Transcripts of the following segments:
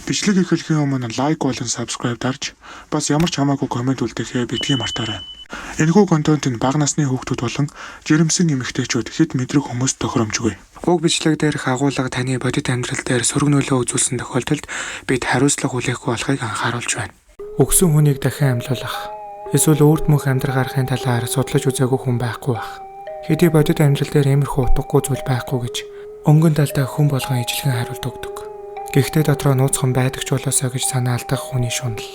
Бичлэг эхлэхийн өмнө лайк болон subscribe дарж бас ямар ч хамаагүй комент үлдээхээ битгий мартаарай. Энэхүү контентын бага насны хүүхдүүд болон жирэмсэн эмэгтэйчүүд хэд мэдрэг хүмүүст тохиромжгүй. Уг бичлэг дээрх агуулга таны бодит амьдрал дээр сөрөг нөлөө үзүүлсэн тохиолдолд бид хариуцлага хүлээхгүй болохыг анхааруулж байна. Өгсөн хүнийг дахин амьлуулах эсвэл өөрт мөнх амьдрах аргын талаар судлаж үзээгүй хүн байхгүй байх. Хэдий бодит амьдрал дээр иймэрхүү утгагүй зүйл байхгүй гэж өнгөн талдаа хүн болгон ижлэгэн хариулт өгдөг. Гэхдээ дотроо нууцхан байдаг ч болоосоо гэж санаа алдах хүний шунал.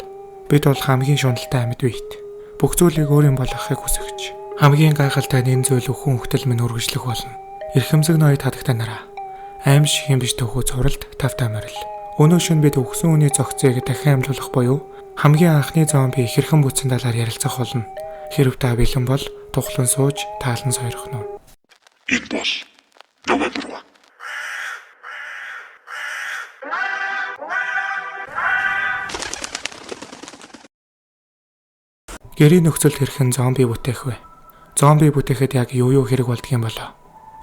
Бид бол хамгийн шуналтай амьд бийт. Бүх зүйлийг өөрийн болгохыг хүсэгч. Хамгийн гайхалтай нэг зүйл өхөн хөлтөл минь үргэлжлэх болно. Эрхэмзэг ноёд хадагтай нараа. Аим шиг юм биш төхөө цувралд тавтай морил. Өнөө шөнө бид өгсөн үний зохицыг дахин амьлуулах буюу хамгийн анхны зомби хэрхэн бүтсэн талаар ярилцах болно. Хэрв та бэлэн бол тухлан сууж таалан сойрох нь. Энэ бол Новембер. Гэрийн нөхцөлд хэрхэн зомби бүтээх вэ? Зомби бүтээхэд яг юу хэрэг болдгийм болоо?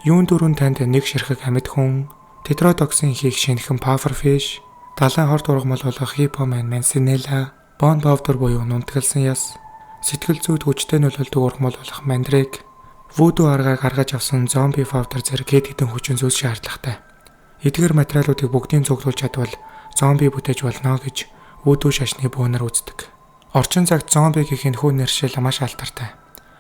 Юун дөрөв танд нэг ширхэг амьд хүн, тетродоксын хийх шинэхэн pufferfish, далайн хорт ургамал болох hippoman mancinella, bone powder буюу нунтгалсан яс, сэтгэл зүйд хүчтэй нөлөөлдөг ургамал болох мандрек, voodoo аргаар гаргаж авсан зомби powder зэрэг хэд хэдэн хүчин зүйлс шаардлагатай. Эдгээр материалуудыг бүгдийг цуглуулж чадвал зомби бүтээж болно гэж voodoo шашны бөөнөр үздэг. Орчин цагт зомби гэх энэхүү нэршил маш алдартай.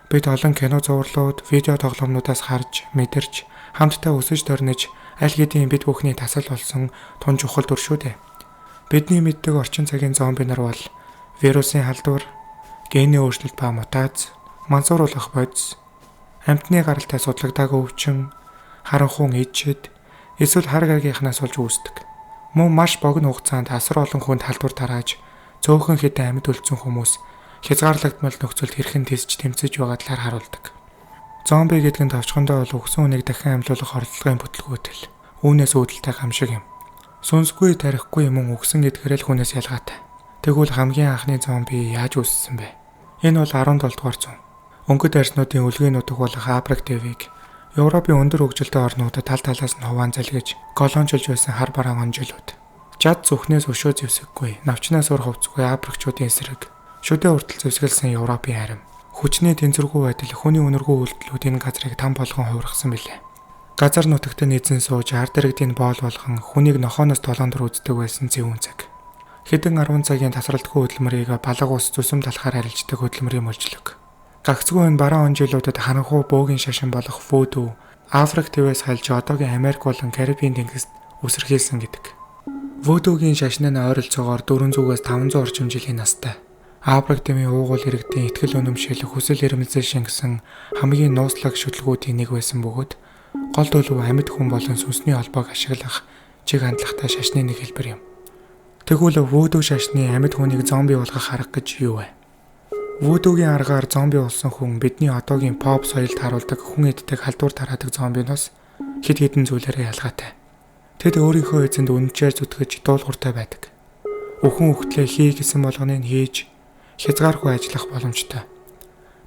Бид олон кино зурлууд, видео тоглоомнуудаас харж, мэдэрч, хамтдаа өсөж дөрнөж, аль хэдийн бид бүхний тасал болсон тун чухал дүр шүү дээ. Бидний мэддэг орчин цагийн зомби нар бол вирусын халдвар, генийн өөрчлөлт ба мутац, мансууруулах бодис, амьтны гаралтай судлагдаагүй өвчин, харанхуун ижид, эсвэл хар гаргийнхнаас болж үүсдэг. Мөн маш богино хугацаанд асар олон хүнд халдвар тарааж цөөхөн хэдэн амьд үлдсэн хүмүүс хязгаарлагдмал нөхцөлд хэрхэн тисч тэмцэж байгаа талаар харуулдаг. Зомби гэдэг нь товчхондоо бол өгсөн үнийг дахин амьлуулах оролдлогын бүтлгүүтэл. Үүнээс үүдэлтэй гамшиг юм. Сүнсгүй тарихгүй юм өгсөн гэдгээрээ л хүнээс ялгаатай. Тэгвэл хамгийн анхны зомби яаж үүссэн бэ? Энэ бол 17 дугаар зуун. Өнгөт арьснуудын үлгийн нутаг болох Абрагдивийг Европын өндөр хөгжилтэй орнуудад тал талаас нь хуваан залгиж колончилж байсан хар бараан онжилууд. Жад зүхнээс өшөө зэвсэггүй, навчнаас өр хувцгүй Африкчуудын эсрэг, шүдэ уртал зэвсгэлсэн Европын харим. Хүчний тэнцвэргүй байдал хүний үнэргүй үйлдэлүүд энэ газрыг там болгон хувиргасан билээ. Газар нутагт нийцэн сууж ард иргэдийн боол болгон хүнийг нохооноос толгоонд үздэг байсан зэвүүн цаг. Хэдэн 10 цагийн тасралтгүй хөдөлмөрийг балаг ус зүсэм талахаар арилждаг хөдөлмөрийн мөлжлөг. Гагцгүй энэ бараан онжилуудад харанхуй бөөгийн шашин болох voodoo, Африк твээс хальж одоогийн Америк болон Карибын тэнгист үсэрхийлсэн гэдэг. Voodoo-гийн шашны нь ойролцоогоор 400-аас 500 орчим жилийн настай. Абрагдивын уугуул иргэдийн итгэл үнэмшил хүсэл эрмэлзэл шингэсэн хамгийн нууцлаг шүтлгүүдийн нэг байсан бөгөөд гол төлөв амьд хүн болон сүнсний холбоог ашиглах чиг хандлагатай шашны нэг хэлбэр юм. Тэгвэл voodoo шашны амьд хүнийг зомби болгох арга гэж юу вэ? Voodoo-гийн аргаар зомби болсон хүн бидний одоогийн pop соёлд харуулдаг хүн эддэг халдвар тараадаг зомбиноос хэд хэдэн зүйлээрээ ялгаатай. Тэд өөрийнхөө эзэнд үнэнчээр зүтгэж дуулууртай байдаг. Өхөн хөлтлөө хий гэсэн болгоныг хийж хязгааргүй ажиллах боломжтой.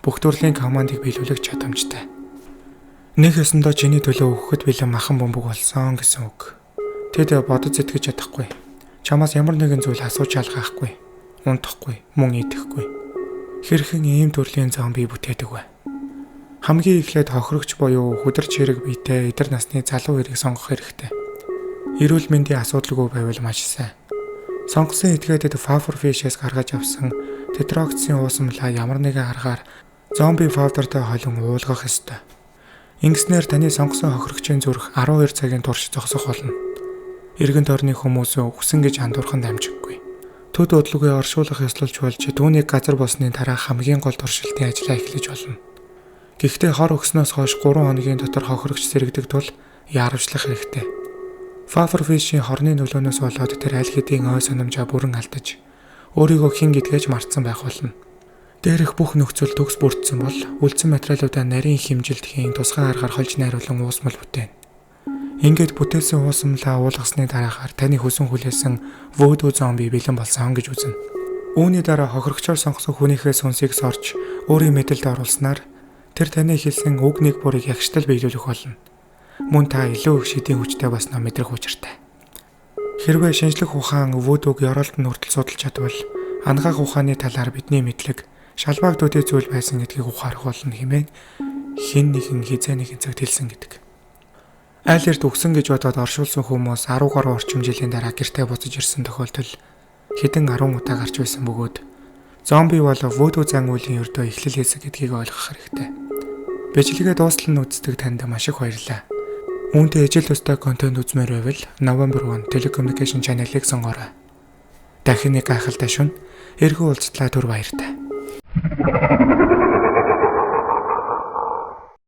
Бүх төрлийн командыг биелүүлэх чадамжтай. Нэг ёсондоо чиний төлөө өгөхөд бэлэн махан бөмбөг болсон гэсэн үг. Тэд бодож сэтгэж чадахгүй. Чамаас ямар нэгэн зүйл асууж алгаахгүй, унтахгүй, мөн идэхгүй. Хэрхэн ийм төрлийн зомби бүтээдэг вэ? Хамгийн эхлээд хохирогч буюу хүдэрч хэрэг биетэй эдэр насны залуу хэрэг сонгох хэрэгтэй. Эрүүл мэндийн асуудалгүй байвал маш сайн. Сонгосон этгээдэд pufferfish-ээс гаргаж авсан тетродоксын уусамлаа ямар нэгэн аргаар зомби powder-тай холон уулгах ёстой. Ингэснээр таны сонгосон хохирогчийн зүрх 12 цагийн турш зогсох болно. Иргэн тойрны хүмүүс үхсэн гэж андуурхан дамжиггүй. Төд бодлогыг оршуулах ёслолж болж түүнийг газар босны дараа хамгийн гол туршилтын ажлаа эхлэж болно. Гэхдээ хор өгснөөс хойш 3 хоногийн дотор хохирогч сэргдэг тул яарвчлах хэрэгтэй. Pufferfish-ийн хорны нөлөөнөөс болоод тэр аль хэдийн ой санамжаа бүрэн алдаж өөрийгөө хэн гэдгээж мартсан байх болно. Дээрх бүх нөхцөл төгс бүрдсэн бол үлдсэн материалуудаа нарийн хэмжилт хийн тусгай аргаар холж найруулан уусмал бүтээн. Ингээд бүтээсэн уусамлаа уулгасны дараагаар таны хүсэн хүлээсэн voodoo зомби бэлэн болсон гэж үзнэ. Үүний дараа хохирогчоор сонгосон хүнийхээ сүнсийг сорж өөрийн мэдэлд оруулснаар тэр таны хэлсэн үг нэг бүрийг ягштал биелүүлэх болно. Мөн та илүү их шидийн хүчтэй баснаа мэдрэх учиртай. Хэрвээ шинжлэх ухаан вүдүүг ёроолтод хүртэл судалж чадвал ангаах ухааны талаар бидний мэдлэг шалбааг төдий зүйл байсан гэдгийг ухаарах болно хэмээн хэн нэгэн хизээ нэгэн цагт хэлсэн гэдэг. Айл эрт үгсэн гэж бодоод оршуулсан хүмүүс 10 гаруй орчим жилийн дараа гэртээ буцаж ирсэн тохиолдол хэдэн 10 удаа гарч байсан бөгөөд зомби бол вүдүү зан үйлийн өрдөө эхлэл хийсэн гэдгийг ойлгох хэрэгтэй. Бичлэгээ дуустал нь үздэг танд маш их баярлалаа. Үүнтэй ижил төстэй контент үзмээр байвал November 1 Telecommunication Channel-ыг сонгоорой. Дахин нэг гайхалтай шөнө эргэн уулзтлаа түр баяртай.